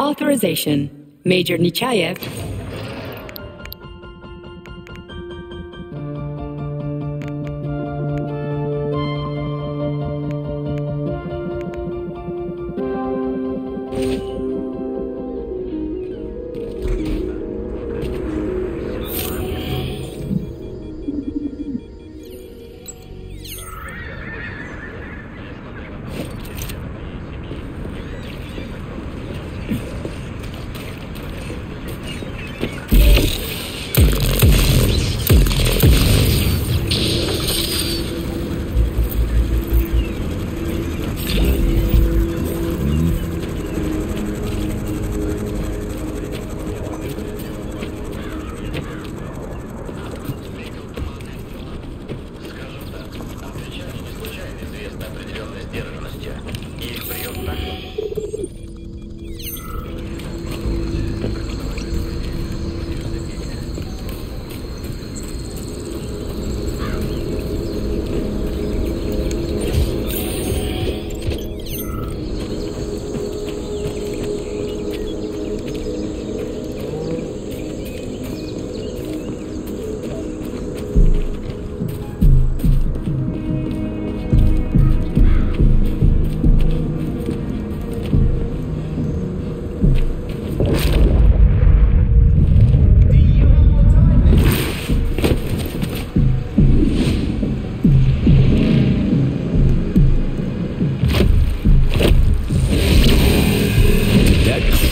Authorization. Major Nechayev.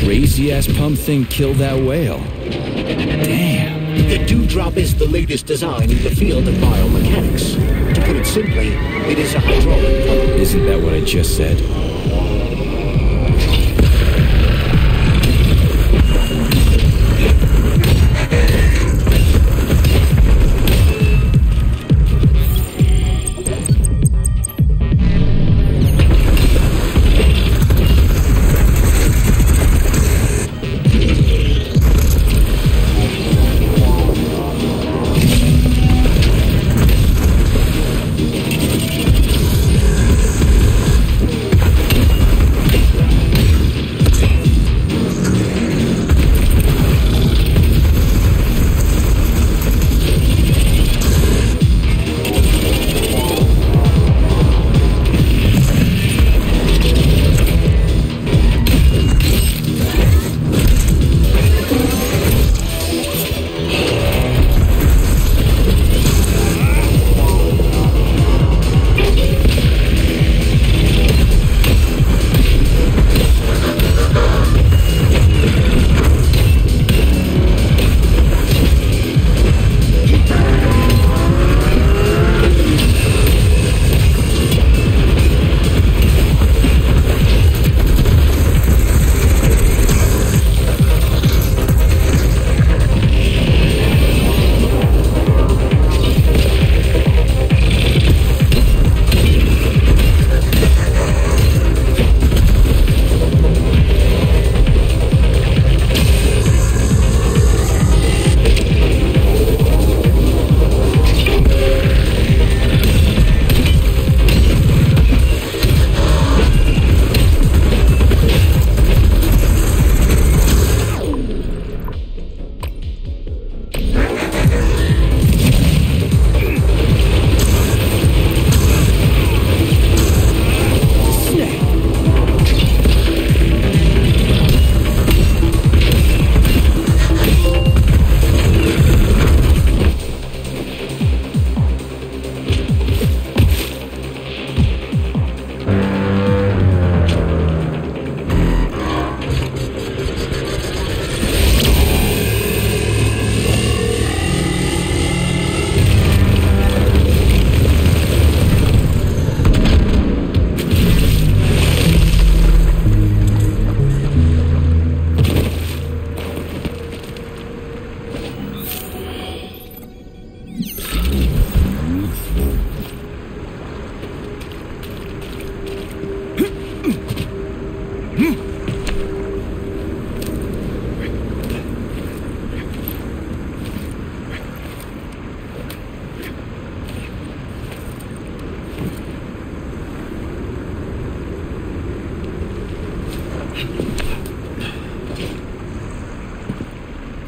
Crazy-ass pump thing killed that whale. Damn. The dewdrop is the latest design in the field of biomechanics. To put it simply, it is a hydraulic pump. Isn't that what I just said?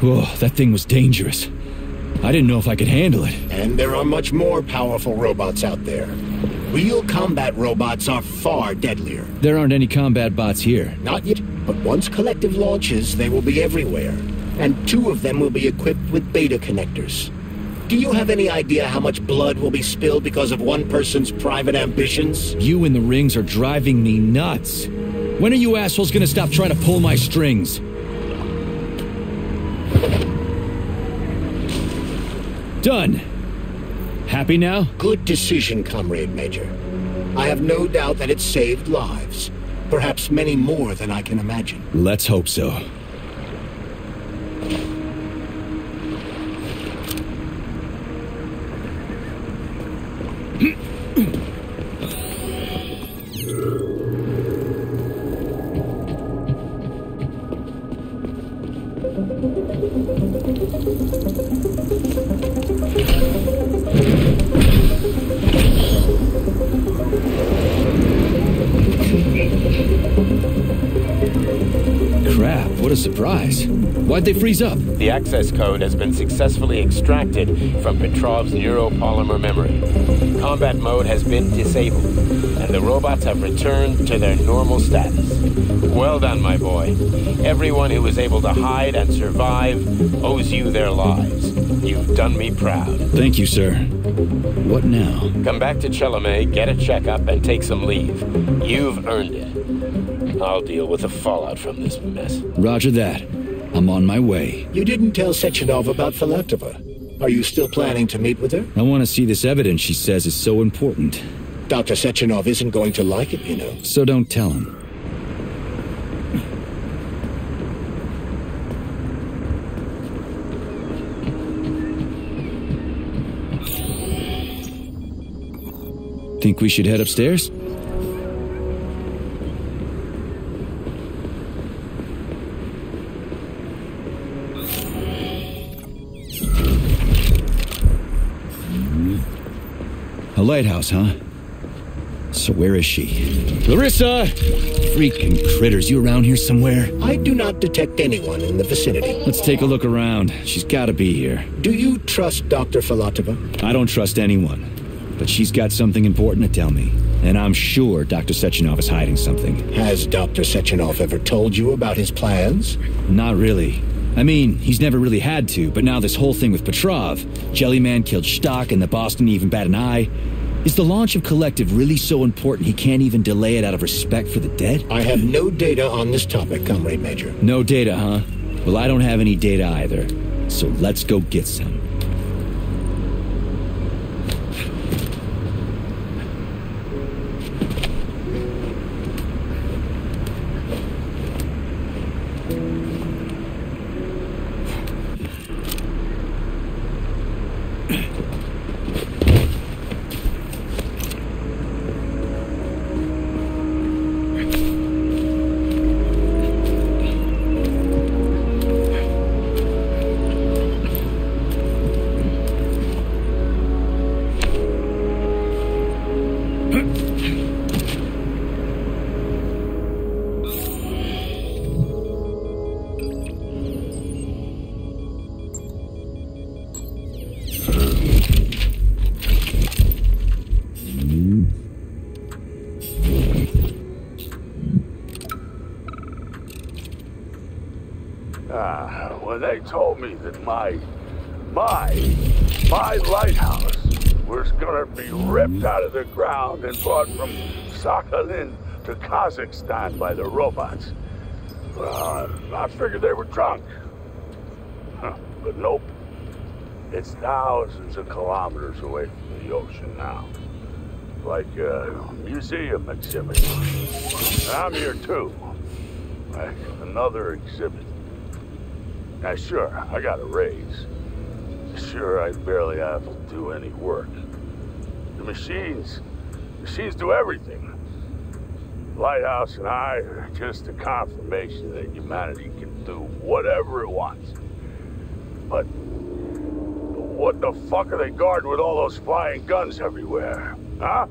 Whoa, that thing was dangerous. I didn't know if I could handle it. And there are much more powerful robots out there. Real combat robots are far deadlier. There aren't any combat bots here. Not yet, but once Collective launches, they will be everywhere. And 2 of them will be equipped with beta connectors. Do you have any idea how much blood will be spilled because of one person's private ambitions? You in the rings are driving me nuts. When are you assholes gonna stop trying to pull my strings? Done. Happy now? Good decision, Comrade Major. I have no doubt that it saved lives. Perhaps many more than I can imagine. Let's hope so. Crap, what a surprise. Why'd they freeze up? The access code has been successfully extracted from Petrov's neuro-polymer memory. Combat mode has been disabled, and the robots have returned to their normal status. Well done, my boy. Everyone who was able to hide and survive owes you their lives. You've done me proud. Thank you, sir. What now? Come back to Char-les, get a checkup, and take some leave. You've earned it. I'll deal with the fallout from this mess. Roger that. I'm on my way. You didn't tell Sechenov about Filatova. Are you still planning to meet with her? I want to see this evidence she says is so important. Dr. Sechenov isn't going to like it, you know. So don't tell him. Think we should head upstairs? A lighthouse, huh? So where is she? Larissa! Freaking critters, you around here somewhere? I do not detect anyone in the vicinity. Let's take a look around. She's gotta be here. Do you trust Dr. Filatova? I don't trust anyone. But she's got something important to tell me. And I'm sure Dr. Sechenov is hiding something. Has Dr. Sechenov ever told you about his plans? Not really. I mean, he's never really had to, but now this whole thing with Petrov, Jellyman killed Stock and the boss didn't even bat an eye. Is the launch of Collective really so important he can't even delay it out of respect for the dead? I have no data on this topic, Comrade Major. No data, huh? Well, I don't have any data either. So let's go get some. When they told me that my lighthouse was gonna be ripped out of the ground and brought from Sakhalin to Kazakhstan by the robots, I figured they were drunk. But nope. It's thousands of kilometers away from the ocean now. Like a museum exhibit. And I'm here too. Like another exhibit. Now sure, I got a raise. Sure, I barely have to do any work. The machines do everything. Lighthouse and I are just a confirmation that humanity can do whatever it wants. But what the fuck are they guarding with all those flying guns everywhere? Huh?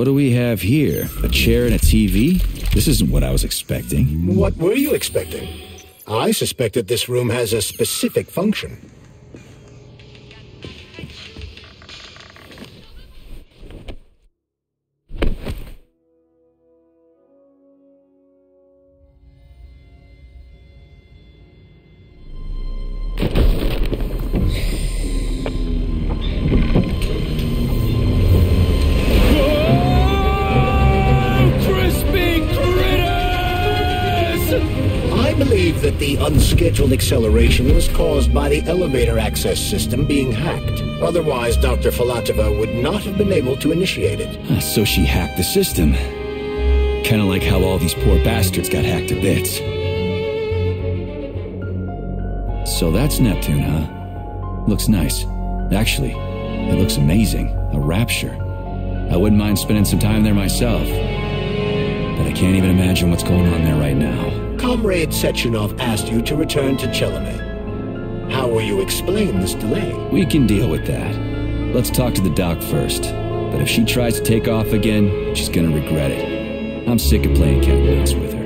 What do we have here? A chair and a TV? This isn't what I was expecting. What were you expecting? I suspect that this room has a specific function. That the unscheduled acceleration was caused by the elevator access system being hacked. Otherwise, Dr. Filatova would not have been able to initiate it. So she hacked the system. Kinda like how all these poor bastards got hacked to bits. So that's Neptune, huh? Looks nice. Actually, it looks amazing. A rapture. I wouldn't mind spending some time there myself. But I can't even imagine what's going on there right now. Comrade Sechenov asked you to return to Char-les. How will you explain this delay? We can deal with that. Let's talk to the doc first. But if she tries to take off again, she's gonna regret it. I'm sick of playing cat and mouse with her.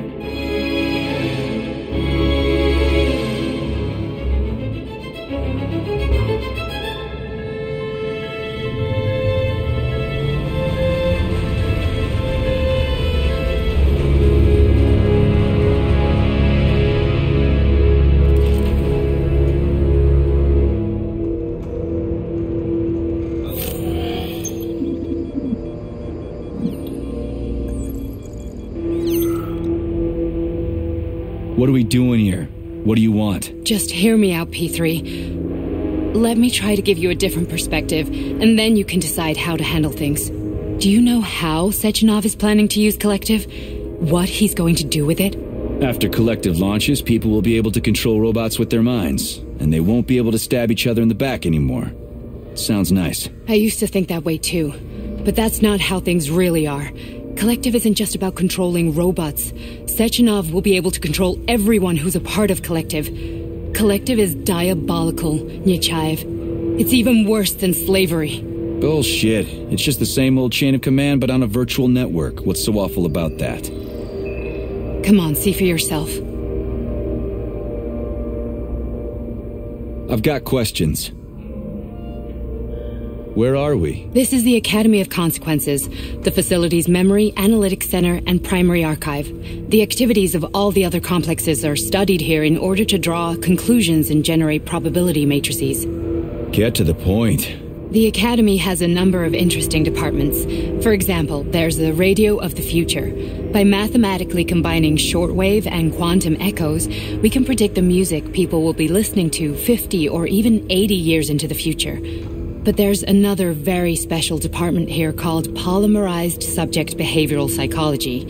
What are we doing here? What do you want? Just hear me out, P3. Let me try to give you a different perspective, and then you can decide how to handle things. Do you know how Sechenov is planning to use Collective? What he's going to do with it? After Collective launches, people will be able to control robots with their minds, and they won't be able to stab each other in the back anymore. Sounds nice. I used to think that way too, but that's not how things really are. Collective isn't just about controlling robots. Sechenov will be able to control everyone who's a part of Collective. Collective is diabolical, Nechayev. It's even worse than slavery. Bullshit. It's just the same old chain of command, but on a virtual network. What's so awful about that? Come on, see for yourself. I've got questions. Where are we? This is the Academy of Consequences, the facility's memory, analytics center, and primary archive. The activities of all the other complexes are studied here in order to draw conclusions and generate probability matrices. Get to the point. The Academy has a number of interesting departments. For example, there's the Radio of the Future. By mathematically combining shortwave and quantum echoes, we can predict the music people will be listening to 50 or even 80 years into the future. But there's another very special department here called Polymerized Subject Behavioral Psychology.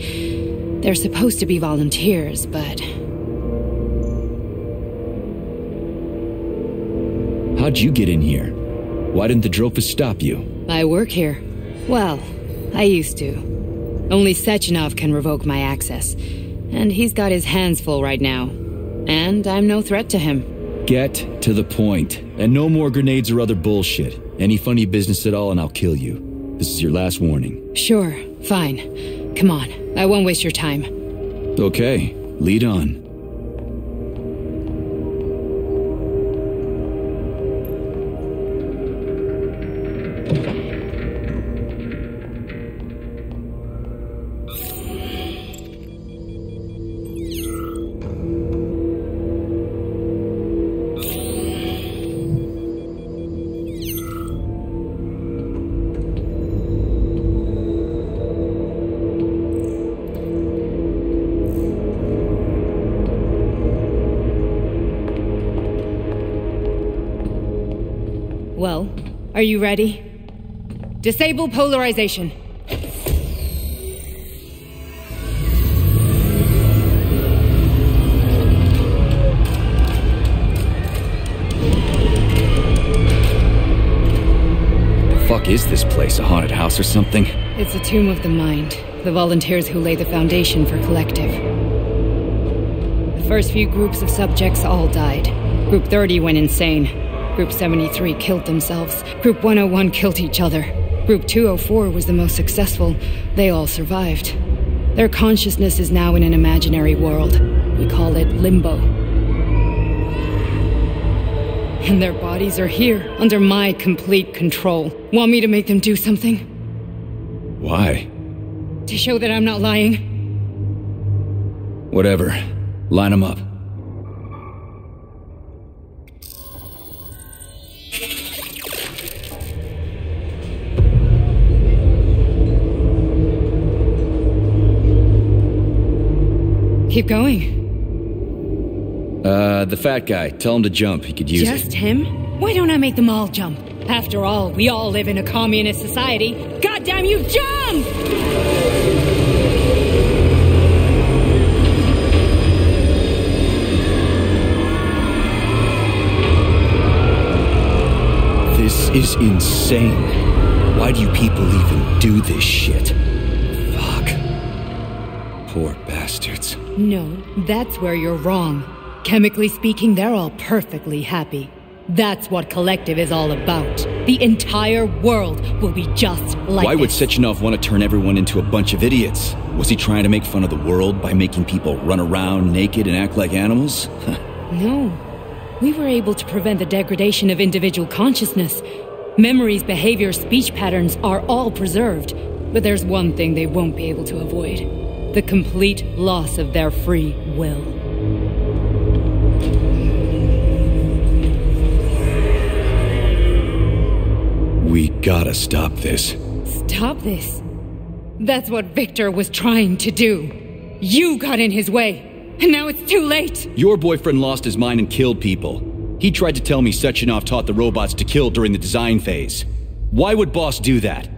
They're supposed to be volunteers, but... How'd you get in here? Why didn't the Drofus stop you? I work here. Well, I used to. Only Sechenov can revoke my access. And he's got his hands full right now. And I'm no threat to him. Get to the point. And no more grenades or other bullshit. Any funny business at all and I'll kill you. This is your last warning. Sure, fine. Come on, I won't waste your time. Okay, lead on. Well, are you ready? Disable polarization. The fuck is this place? A haunted house or something? It's a tomb of the mind. The volunteers who lay the foundation for Collective. The first few groups of subjects all died. Group 30 went insane. Group 73 killed themselves. Group 101 killed each other. Group 204 was the most successful. They all survived. Their consciousness is now in an imaginary world. We call it limbo. And their bodies are here, under my complete control. Want me to make them do something? Why? To show that I'm not lying. Whatever. Line them up. Keep going. The fat guy. Tell him to jump. He could use it. Just him? Why don't I make them all jump? After all, we all live in a communist society. Goddamn you, jump! This is insane. Why do you people even do this shit? Fuck. Poor bastards. No, that's where you're wrong. Chemically speaking, they're all perfectly happy. That's what Collective is all about. The entire world will be just like Why would this. Sechenov want to turn everyone into a bunch of idiots? Was he trying to make fun of the world by making people run around naked and act like animals? No. We were able to prevent the degradation of individual consciousness. Memories, behavior, speech patterns are all preserved. But there's one thing they won't be able to avoid. The complete loss of their free will. We gotta stop this. Stop this. That's what Victor was trying to do. You got in his way, and now it's too late. Your boyfriend lost his mind and killed people. He tried to tell me Sechenov taught the robots to kill during the design phase. Why would Boss do that?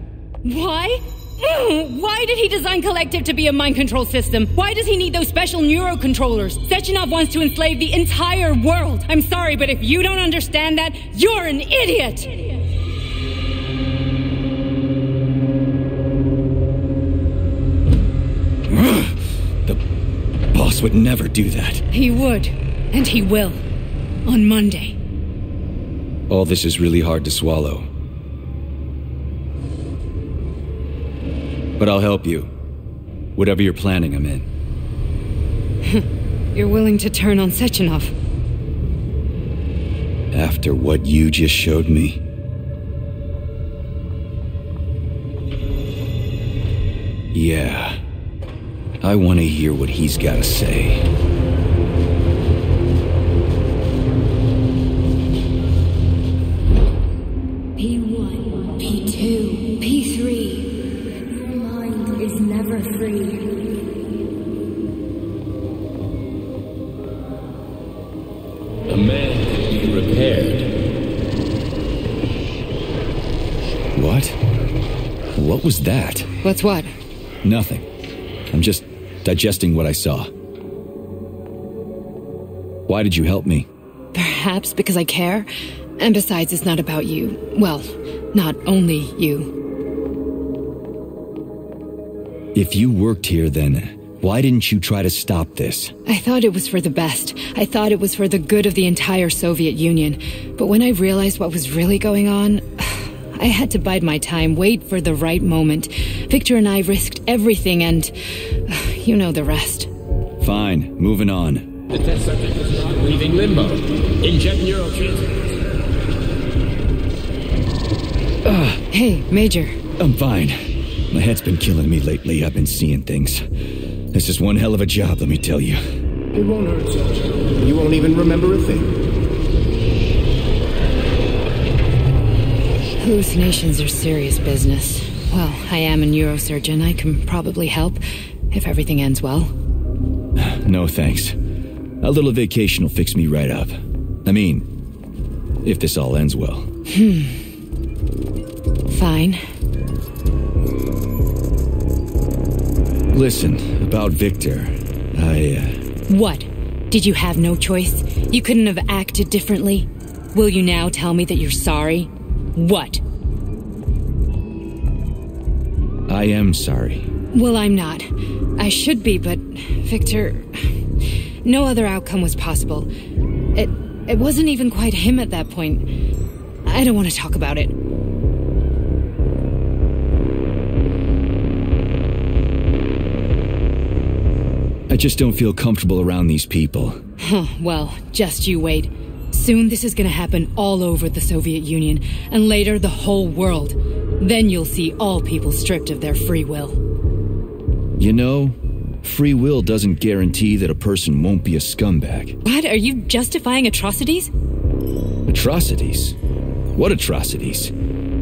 Why? Why did he design Collective to be a mind control system? Why does he need those special neurocontrollers? Sechenov wants to enslave the entire world. I'm sorry, but if you don't understand that, you're an idiot! The boss would never do that. He would, and he will. On Monday. All this is really hard to swallow. But I'll help you. Whatever you're planning, I'm in. You're willing to turn on Sechenov? After what you just showed me? Yeah. I want to hear what he's got to say. P1, P2, P3. Your mind is never free. A man can be repaired. What? What was that? What's what? Nothing. I'm just digesting what I saw. Why did you help me? Perhaps because I care. And besides, it's not about you. Well, not only you. If you worked here, then why didn't you try to stop this? I thought it was for the best. I thought it was for the good of the entire Soviet Union. But when I realized what was really going on, I had to bide my time, wait for the right moment. Victor and I risked everything and you know the rest. Fine, moving on. The test subject is not leaving limbo. Inject neurotransmitters. Hey, Major. I'm fine. My head's been killing me lately. I've been seeing things. This is one hell of a job, let me tell you. It won't hurt, Sergeant. You won't even remember a thing. Hallucinations are serious business. Well, I am a neurosurgeon. I can probably help, if everything ends well. No thanks. A little vacation will fix me right up. I mean, if this all ends well. Fine. Listen, about Victor, What? Did you have no choice? You couldn't have acted differently? Will you now tell me that you're sorry? What? I am sorry. Well, I'm not. I should be, but Victor... No other outcome was possible. It wasn't even quite him at that point. I don't want to talk about it. I just don't feel comfortable around these people. Huh, well, just you wait. Soon this is gonna happen all over the Soviet Union, and later the whole world. Then you'll see all people stripped of their free will. You know, free will doesn't guarantee that a person won't be a scumbag. What? Are you justifying atrocities? Atrocities? What atrocities?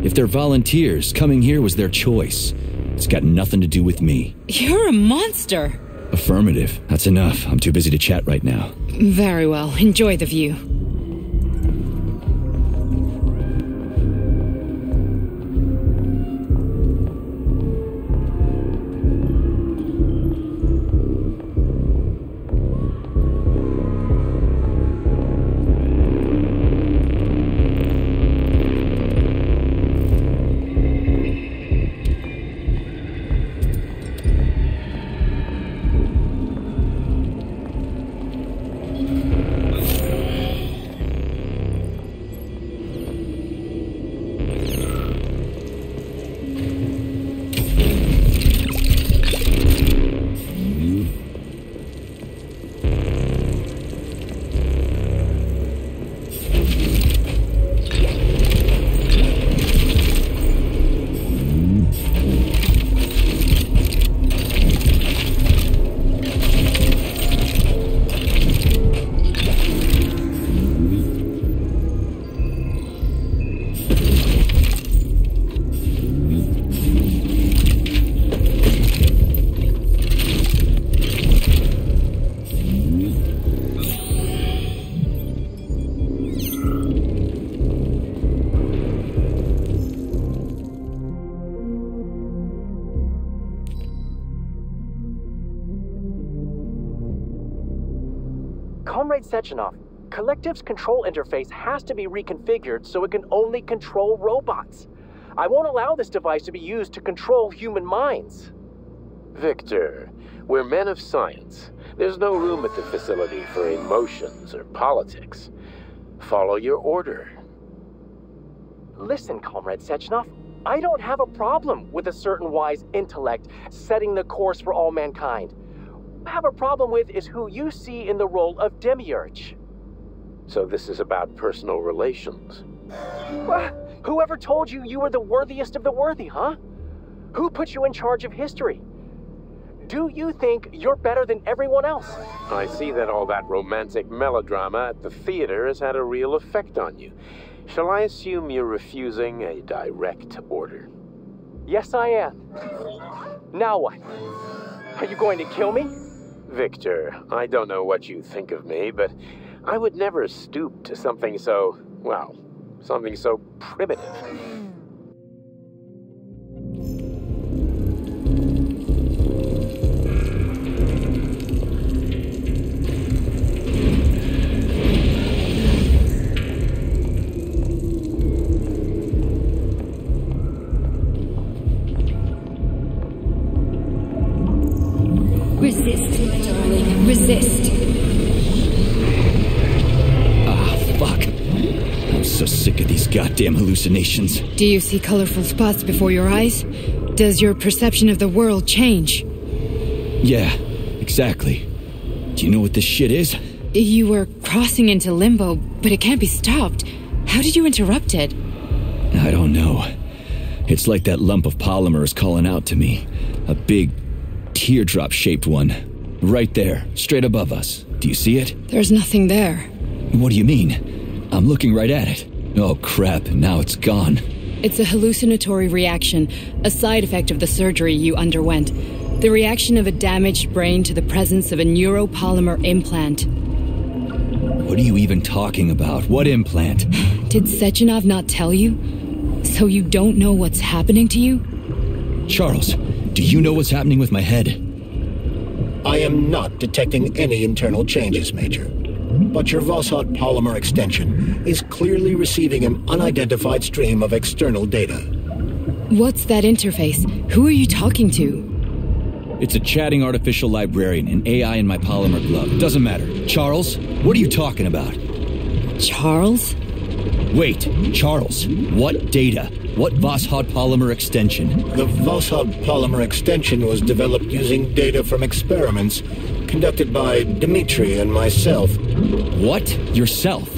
If they're volunteers, coming here was their choice. It's got nothing to do with me. You're a monster. Affirmative. That's enough. I'm too busy to chat right now. Very well. Enjoy the view. Comrade Sechenov, Collective's control interface has to be reconfigured so it can only control robots. I won't allow this device to be used to control human minds. Victor, we're men of science. There's no room at the facility for emotions or politics. Follow your order. Listen, Comrade Sechenov, I don't have a problem with a certain wise intellect setting the course for all mankind. What I have a problem with is who you see in the role of Demiurge. So this is about personal relations. Whoever told you you were the worthiest of the worthy, huh? Who put you in charge of history? Do you think you're better than everyone else? I see that all that romantic melodrama at the theater has had a real effect on you. Shall I assume you're refusing a direct order? Yes, I am. Now what? Are you going to kill me? Victor, I don't know what you think of me, but I would never stoop to something so, well, something so primitive. Resist, my darling. Resist. Fuck. I'm so sick of these goddamn hallucinations. Do you see colorful spots before your eyes? Does your perception of the world change? Yeah, exactly. Do you know what this shit is? You were crossing into limbo, but it can't be stopped. How did you interrupt it? I don't know. It's like that lump of polymer is calling out to me. A big, teardrop-shaped one. Right there, straight above us. Do you see it? There's nothing there. What do you mean? I'm looking right at it. Oh crap, now it's gone. It's a hallucinatory reaction, a side effect of the surgery you underwent. The reaction of a damaged brain to the presence of a neuro-polymer implant. What are you even talking about? What implant? Did Sechenov not tell you? So you don't know what's happening to you? Charles, do you know what's happening with my head? I am not detecting any internal changes, Major. But your Voskhod polymer extension is clearly receiving an unidentified stream of external data. What's that interface? Who are you talking to? It's a chatting artificial librarian, an AI in my polymer glove. It doesn't matter. Charles, what are you talking about? Charles? Wait, Charles, what data? What Voskhod polymer extension? The Voskhod polymer extension was developed using data from experiments conducted by Dmitri and myself. What? Yourself?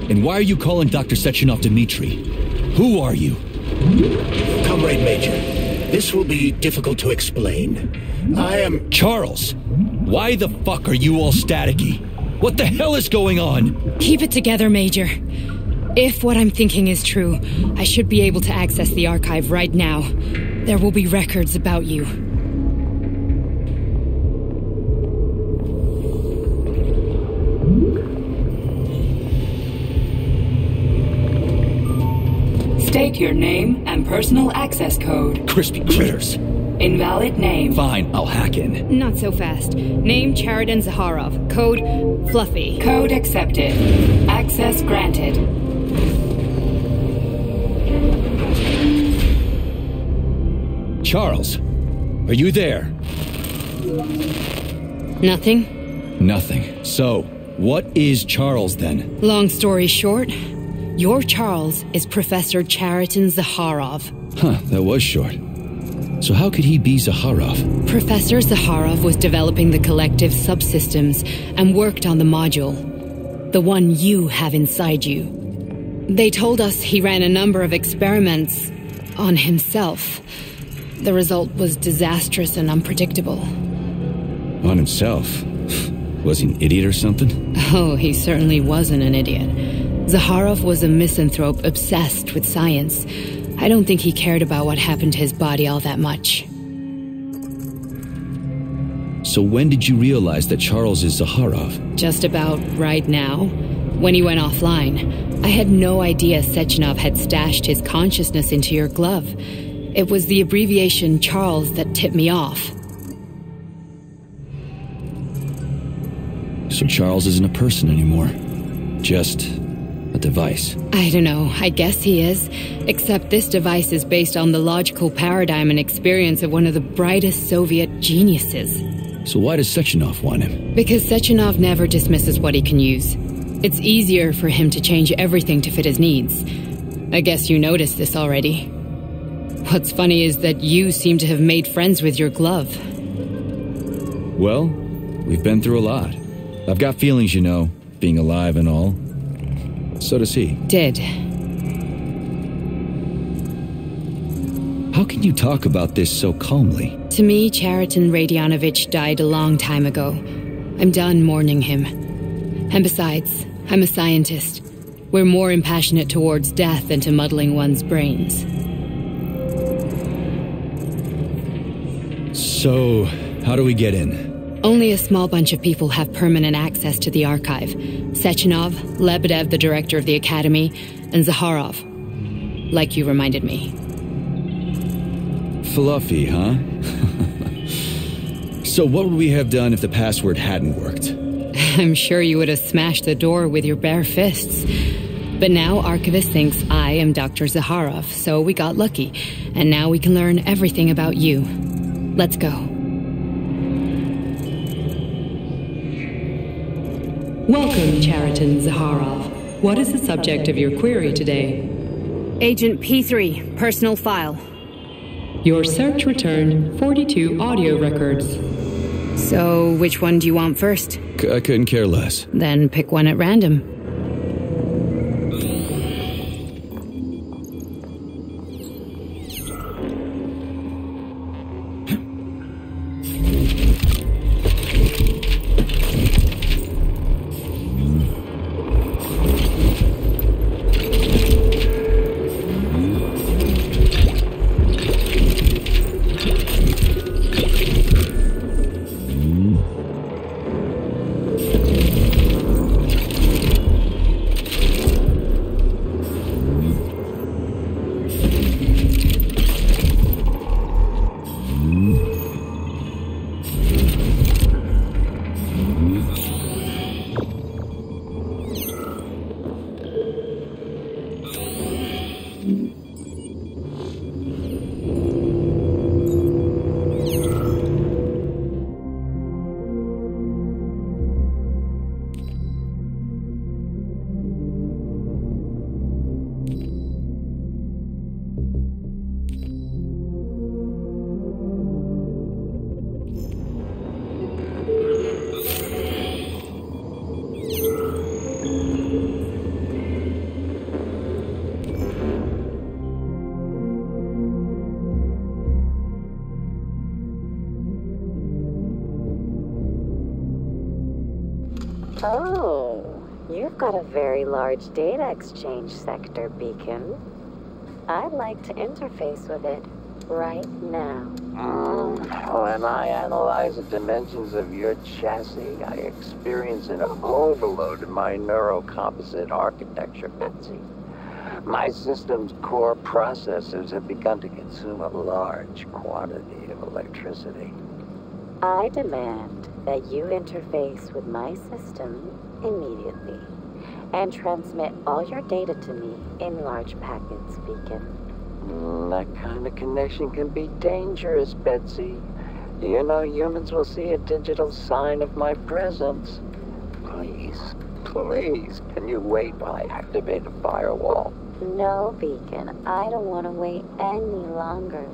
And why are you calling Dr. Sechenov Dmitri? Who are you? Comrade Major, this will be difficult to explain. I am... Charles! Why the fuck are you all staticky? What the hell is going on? Keep it together, Major. If what I'm thinking is true, I should be able to access the archive right now. There will be records about you. State your name and personal access code. Crispy critters. Invalid name. Fine, I'll hack in. Not so fast. Name Chariton Zaharov. Code Fluffy. Code accepted. Access granted. Charles, are you there? Nothing? Nothing. So, what is Charles then? Long story short, your Charles is Professor Chariton Zaharov. Huh, that was short. So how could he be Zaharov? Professor Zaharov was developing the collective subsystems and worked on the module. The one you have inside you. They told us he ran a number of experiments on himself. The result was disastrous and unpredictable. On himself? Was he an idiot or something? Oh, he certainly wasn't an idiot. Zaharov was a misanthrope obsessed with science. I don't think he cared about what happened to his body all that much. So when did you realize that Charles is Zaharov? Just about right now. When he went offline. I had no idea Sechenov had stashed his consciousness into your glove. It was the abbreviation Charles that tipped me off. So Charles isn't a person anymore. Just a device. I don't know, I guess he is. Except this device is based on the logical paradigm and experience of one of the brightest Soviet geniuses. So why does Sechenov want him? Because Sechenov never dismisses what he can use. It's easier for him to change everything to fit his needs. I guess you noticed this already. What's funny is that you seem to have made friends with your glove. Well, we've been through a lot. I've got feelings, you know, being alive and all. So does he. Did. How can you talk about this so calmly? To me, Chariton Radionovich died a long time ago. I'm done mourning him. And besides, I'm a scientist. We're more impassionate towards death than to muddling one's brains. So, how do we get in? Only a small bunch of people have permanent access to the archive. Sechenov, Lebedev, the director of the academy, and Zaharov. Like you reminded me. Fluffy, huh? So what would we have done if the password hadn't worked? I'm sure you would have smashed the door with your bare fists. But now Archivist thinks I am Dr. Zaharov, so we got lucky. And now we can learn everything about you. Let's go. Welcome, Chariton Zaharov. What is the subject of your query today? Agent P3, personal file. Your search returned 42 audio records. So, which one do you want first? I couldn't care less. Then pick one at random. Oh, you've got a very large data exchange sector, Beacon. I'd like to interface with it right now. When I analyze the dimensions of your chassis, I experience an overload in my neurocomposite architecture, Betsy. My system's core processors have begun to consume a large quantity of electricity. I demand that you interface with my system immediately and transmit all your data to me in large packets, Beacon. That kind of connection can be dangerous, Betsy. You know humans will see a digital sign of my presence. Please, can you wait while I activate a firewall? No, Beacon, I don't want to wait any longer.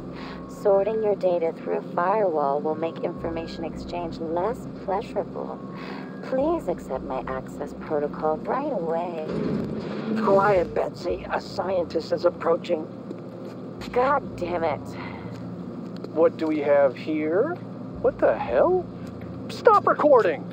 Sorting your data through a firewall will make information exchange less pleasurable. Please accept my access protocol right away. Quiet, Betsy. A scientist is approaching. God damn it. What do we have here? What the hell? Stop recording!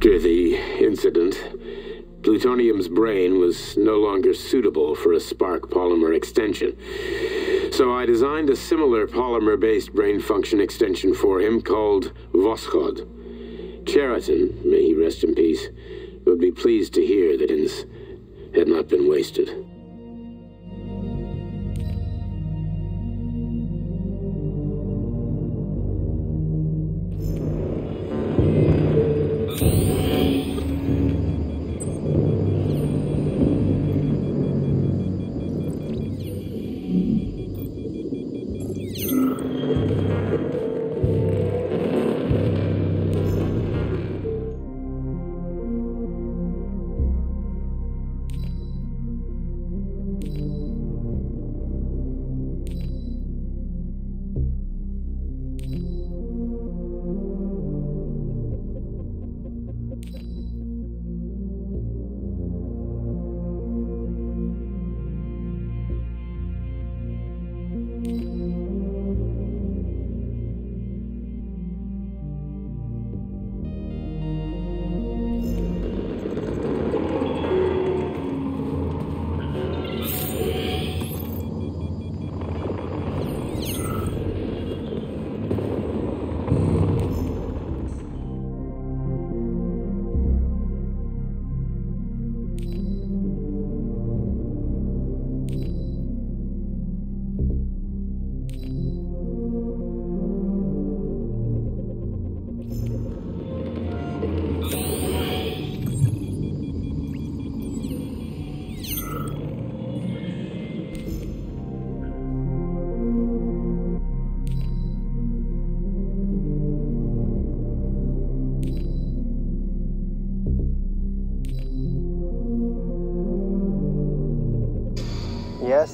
After the incident, plutonium's brain was no longer suitable for a spark polymer extension. So I designed a similar polymer-based brain function extension for him called Voschod. Chariton, may he rest in peace, would be pleased to hear that his had not been wasted.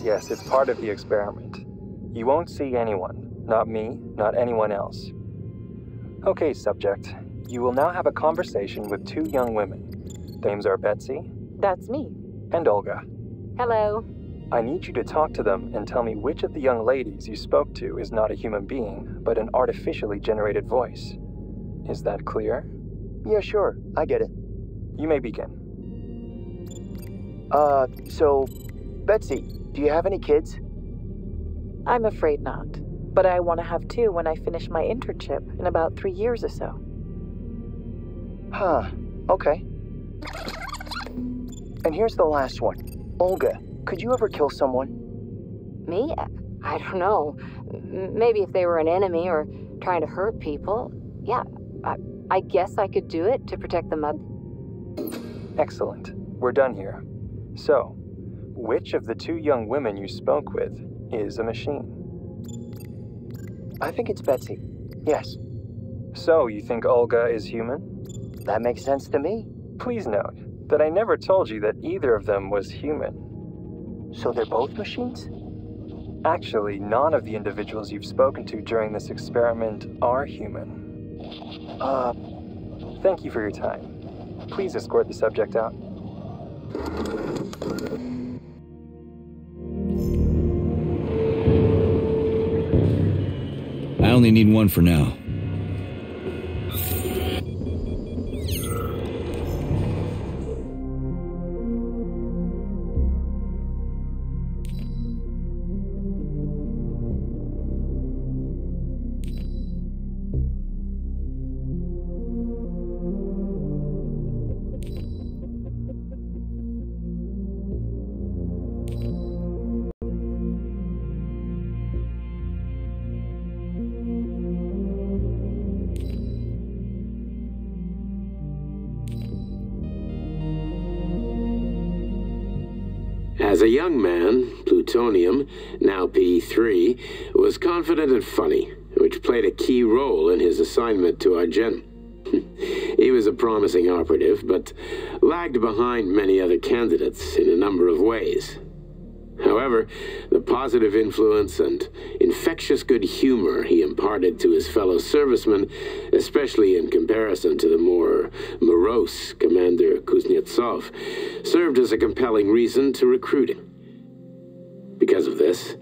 Yes, it's part of the experiment. You won't see anyone. Not me, not anyone else. Okay, subject. You will now have a conversation with two young women. Their names are Betsy. That's me. And Olga. Hello. I need you to talk to them and tell me which of the young ladies you spoke to is not a human being, but an artificially generated voice. Is that clear? Yeah, sure. I get it. You may begin. So, Betsy, do you have any kids? I'm afraid not, but I want to have two when I finish my internship in about 3 years or so. Huh, okay. And here's the last one. Olga, could you ever kill someone? Me? I don't know. Maybe if they were an enemy or trying to hurt people. Yeah, I guess I could do it to protect the mother. Excellent. We're done here. So, which of the two young women you spoke with is a machine? I think it's Betsy. Yes. So, you think Olga is human? That makes sense to me. Please note that I never told you that either of them was human. So they're both machines? Actually, none of the individuals you've spoken to during this experiment are human. Thank you for your time. Please escort the subject out. I only need one for now. As a young man, Plutonium, now P3, was confident and funny, which played a key role in his assignment to our gen. He was a promising operative, but lagged behind many other candidates in a number of ways. However, the positive influence and infectious good humor he imparted to his fellow servicemen, especially in comparison to the more morose Commander Kuznetsov, served as a compelling reason to recruit him. Because of this,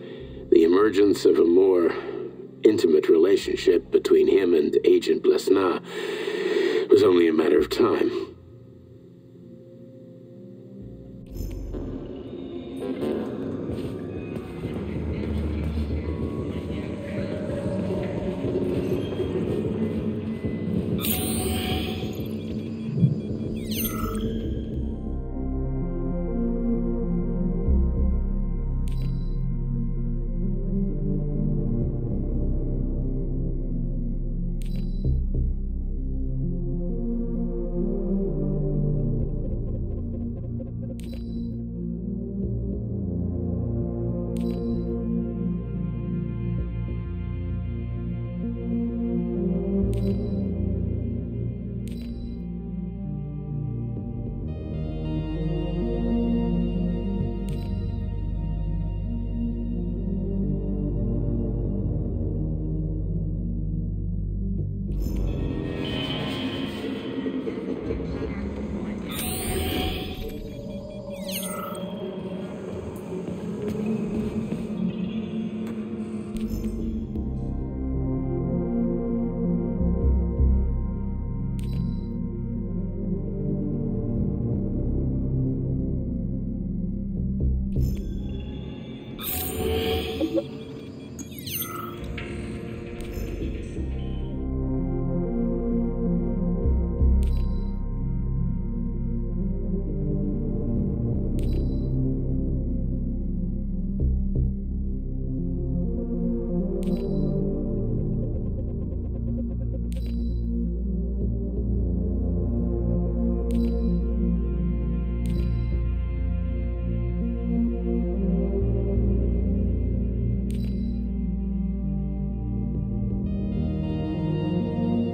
the emergence of a more intimate relationship between him and Agent Blesna was only a matter of time.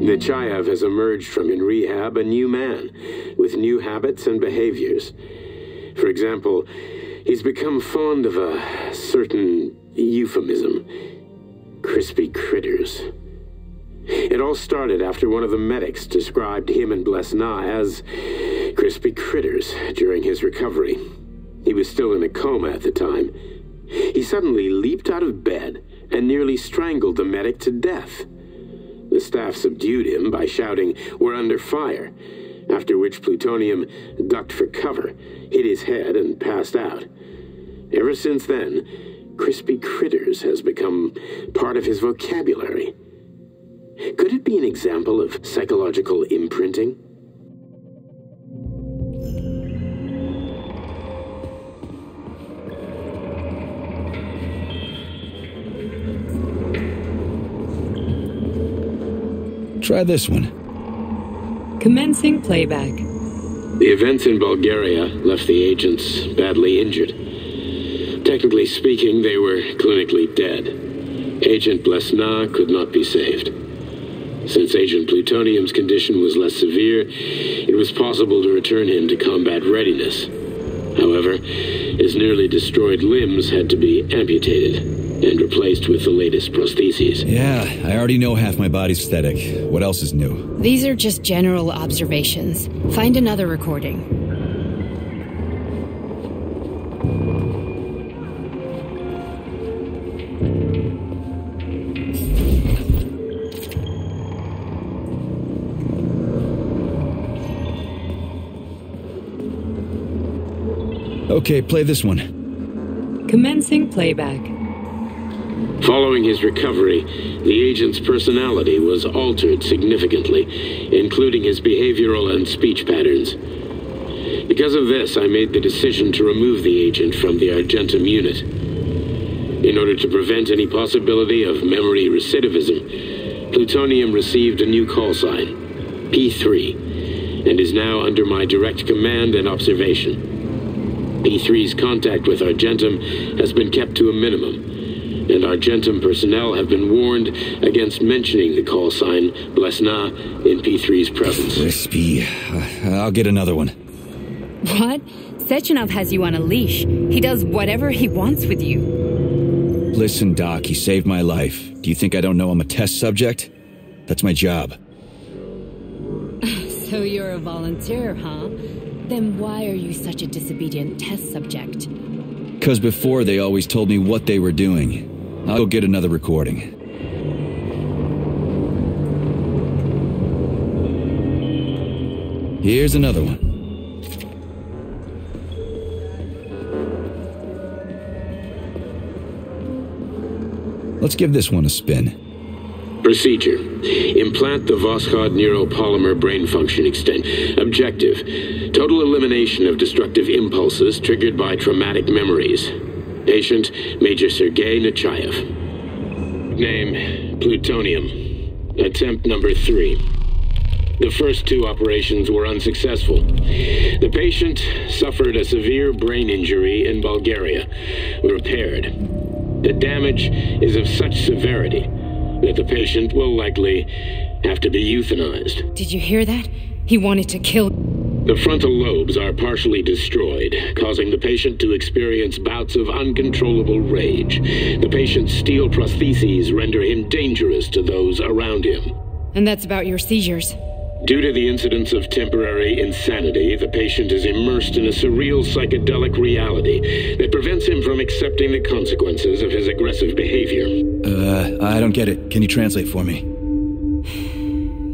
The Chayav has emerged from in rehab a new man, with new habits and behaviors. For example, he's become fond of a certain euphemism: crispy critters. It all started after one of the medics described him and Blesna as crispy critters during his recovery. He was still in a coma at the time. He suddenly leaped out of bed and nearly strangled the medic to death. The staff subdued him by shouting, "We're under fire," after which Plutonium ducked for cover, hit his head, and passed out. Ever since then, crispy critters has become part of his vocabulary. Could it be an example of psychological imprinting? Try this one. Commencing playback. The events in Bulgaria left the agents badly injured. Technically speaking, they were clinically dead. Agent Blesna could not be saved. Since Agent Plutonium's condition was less severe, it was possible to return him to combat readiness. However, his nearly destroyed limbs had to be amputated and replaced with the latest prostheses. Yeah, I already know half my body's aesthetic. What else is new? These are just general observations. Find another recording. Okay, play this one. Commencing playback. Following his recovery, the agent's personality was altered significantly, including his behavioral and speech patterns. Because of this, I made the decision to remove the agent from the Argentum unit. In order to prevent any possibility of memory recidivism, Plutonium received a new call sign, P3, and is now under my direct command and observation. P3's contact with Argentum has been kept to a minimum, and Argentum personnel have been warned against mentioning the call sign Blesna in P3's presence. Crispy. I'll get another one. What? Sechenov has you on a leash. He does whatever he wants with you. Listen, Doc, he saved my life. Do you think I don't know I'm a test subject? That's my job. So you're a volunteer, huh? Then why are you such a disobedient test subject? Because before they always told me what they were doing. I'll go get another recording. Here's another one. Let's give this one a spin. Procedure. Implant the Voskhod neuro-polymer brain function extent. Objective. Total elimination of destructive impulses triggered by traumatic memories. Patient, Major Sergei Nechayev. Name, Plutonium. Attempt number 3. The first 2 operations were unsuccessful. The patient suffered a severe brain injury in Bulgaria. Repaired. The damage is of such severity that the patient will likely have to be euthanized. Did you hear that? He wanted to kill... The frontal lobes are partially destroyed, causing the patient to experience bouts of uncontrollable rage. The patient's steel prostheses render him dangerous to those around him. And that's about your seizures. Due to the incidence of temporary insanity, the patient is immersed in a surreal psychedelic reality that prevents him from accepting the consequences of his aggressive behavior. I don't get it. Can you translate for me?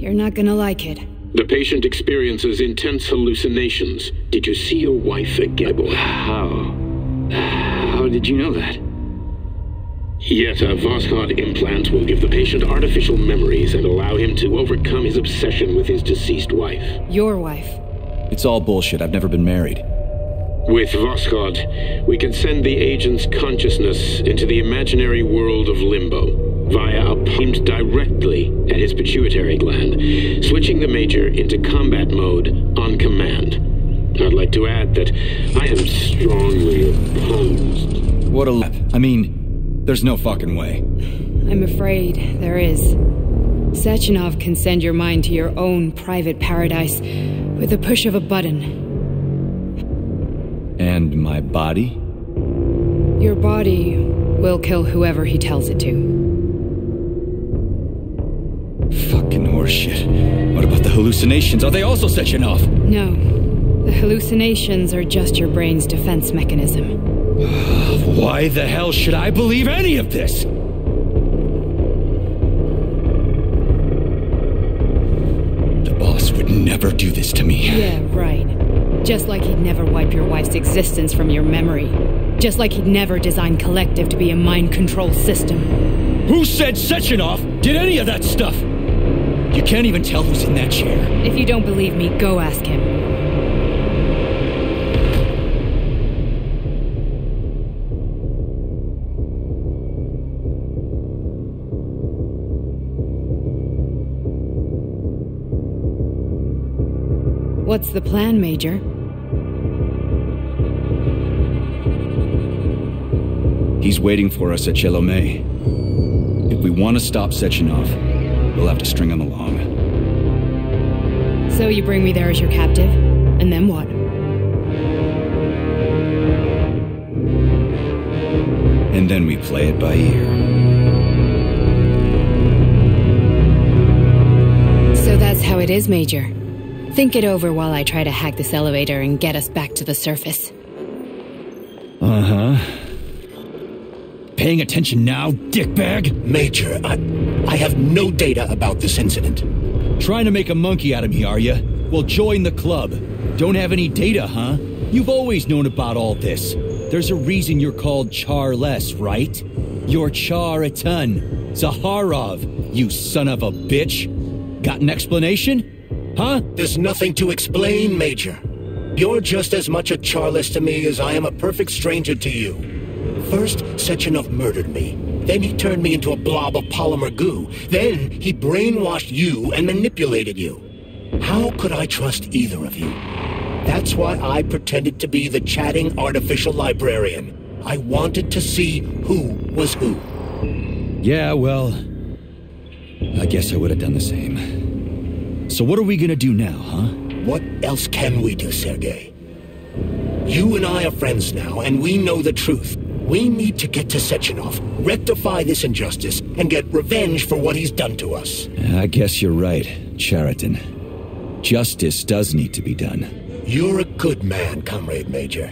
You're not gonna like it. The patient experiences intense hallucinations. Did you see your wife again, boy? How did you know that? Yet a Voskhod implant will give the patient artificial memories and allow him to overcome his obsession with his deceased wife. Your wife. It's all bullshit. I've never been married. With Voskhod, we can send the agent's consciousness into the imaginary world of limbo via a point directly at his pituitary gland, switching the Major into combat mode on command. I'd like to add that I am strongly opposed. What a... I mean... There's no fucking way. I'm afraid there is. Sechenov can send your mind to your own private paradise with the push of a button. And my body? Your body will kill whoever he tells it to. Fucking horseshit. What about the hallucinations? Are they also Sechenov? No. The hallucinations are just your brain's defense mechanism. Why the hell should I believe any of this? The boss would never do this to me. Yeah, right. Just like he'd never wipe your wife's existence from your memory. Just like he'd never design Collective to be a mind control system. Who said Sechenov did any of that stuff? You can't even tell who's in that chair. If you don't believe me, go ask him. What's the plan, Major? He's waiting for us at Chelomey. If we want to stop Sechenov, we'll have to string him along. So you bring me there as your captive, and then what? And then we play it by ear. So that's how it is, Major. Think it over while I try to hack this elevator and get us back to the surface. Uh-huh. Paying attention now, dickbag? Major, I have no data about this incident. Trying to make a monkey out of me, are ya? Well, join the club. Don't have any data, huh? You've always known about all this. There's a reason you're called char-les, right? You're char-a-ton. Zaharov, you son of a bitch. Got an explanation? Huh? There's nothing to explain, Major. You're just as much a char-les to me as I am a perfect stranger to you. First, Sechenov murdered me. Then he turned me into a blob of polymer goo. Then he brainwashed you and manipulated you. How could I trust either of you? That's why I pretended to be the chatting artificial librarian. I wanted to see who was who. Yeah, well... I guess I would have done the same. So what are we gonna do now, huh? What else can we do, Sergei? You and I are friends now, and we know the truth. We need to get to Sechenov, rectify this injustice, and get revenge for what he's done to us. I guess you're right, Chariton. Justice does need to be done. You're a good man, Comrade Major.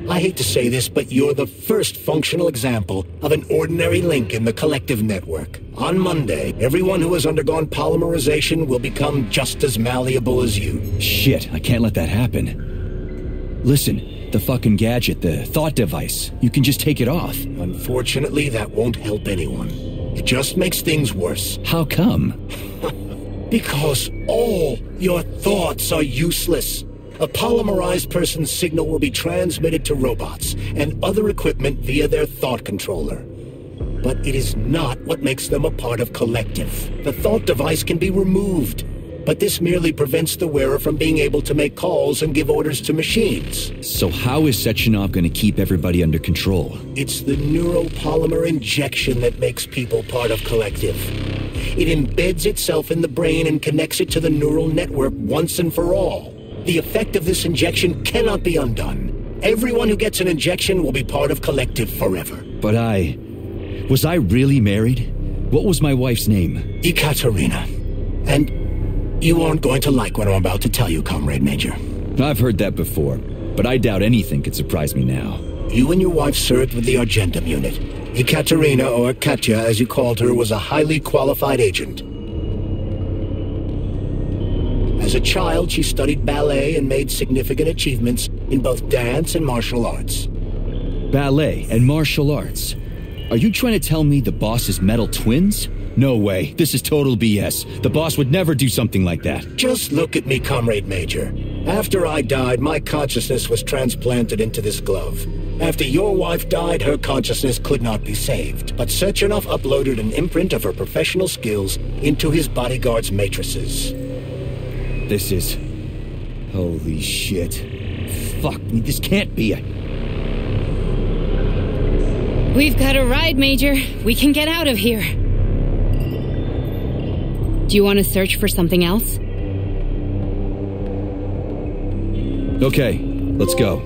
I hate to say this, but you're the first functional example of an ordinary link in the collective network. On Monday, everyone who has undergone polymerization will become just as malleable as you. Shit, I can't let that happen. Listen, the fucking gadget, the thought device, you can just take it off. Unfortunately, that won't help anyone. It just makes things worse. How come? Because all your thoughts are useless. A polymerized person's signal will be transmitted to robots and other equipment via their thought controller. But it is not what makes them a part of collective. The thought device can be removed, but this merely prevents the wearer from being able to make calls and give orders to machines. So how is Sechenov going to keep everybody under control? It's the neuro-polymer injection that makes people part of collective. It embeds itself in the brain and connects it to the neural network once and for all. The effect of this injection cannot be undone. Everyone who gets an injection will be part of collective forever. But was I really married? What was my wife's name? Ekaterina. And you aren't going to like what I'm about to tell you, Comrade Major. I've heard that before, but I doubt anything could surprise me now. You and your wife served with the Argentum unit. Ekaterina, or Katya as you called her, was a highly qualified agent. As a child, she studied ballet and made significant achievements in both dance and martial arts. Ballet and martial arts? Are you trying to tell me the boss is metal twins? No way. This is total BS. The boss would never do something like that. Just look at me, Comrade Major. After I died, my consciousness was transplanted into this glove. After your wife died, her consciousness could not be saved. But Sechenov uploaded an imprint of her professional skills into his bodyguard's matrices. This is... holy shit. Fuck me, this can't be a... We've got a ride, Major. We can get out of here. Do you want to search for something else? Okay, let's go.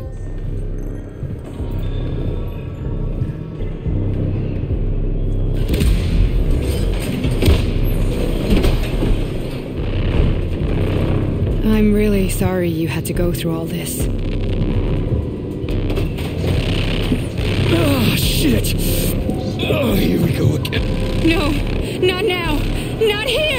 I'm really sorry you had to go through all this. Oh, shit! Oh, here we go again. No, not now! Not here!